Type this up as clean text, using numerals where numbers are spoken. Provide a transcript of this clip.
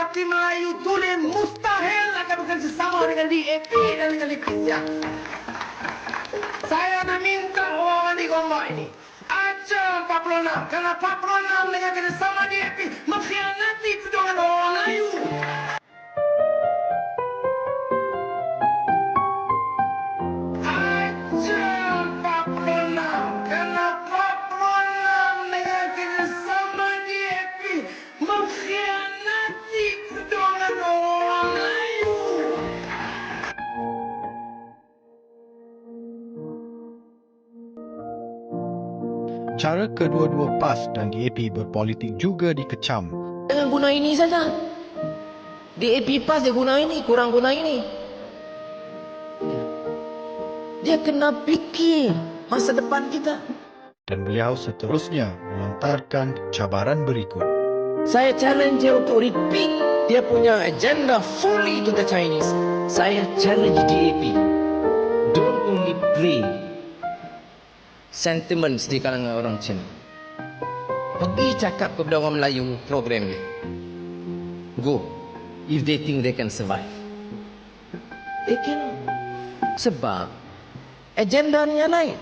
hati Melayu tulen mustahil akan bersama dengan DAP dan dengan Indonesia. Saya nak minta orang di Gombak ini ajar 46 karena 46 dengan kerjasama DAP mengkhianati perjuangan orang Melayu. Ajar 46 karena 46 dengan kerjasama DAP mengkhianati perjuangan orang Melayu. Cara kedua-dua PAS dan DAP berpolitik juga dikecam. Jangan guna ini saja. DAP PAS dia guna ini, kurang guna ini. Dia kena fikir masa depan kita. Dan beliau seterusnya melontarkan cabaran berikut. Saya challenge dia untuk repeat dia punya agenda fully to the Chinese. Saya challenge DAP. Don't only play sentiments di kalangan orang Cina. Pergi cakap kepada orang Melayu program ni. Go. If they think they can survive. They can. Sebab agendanya lain.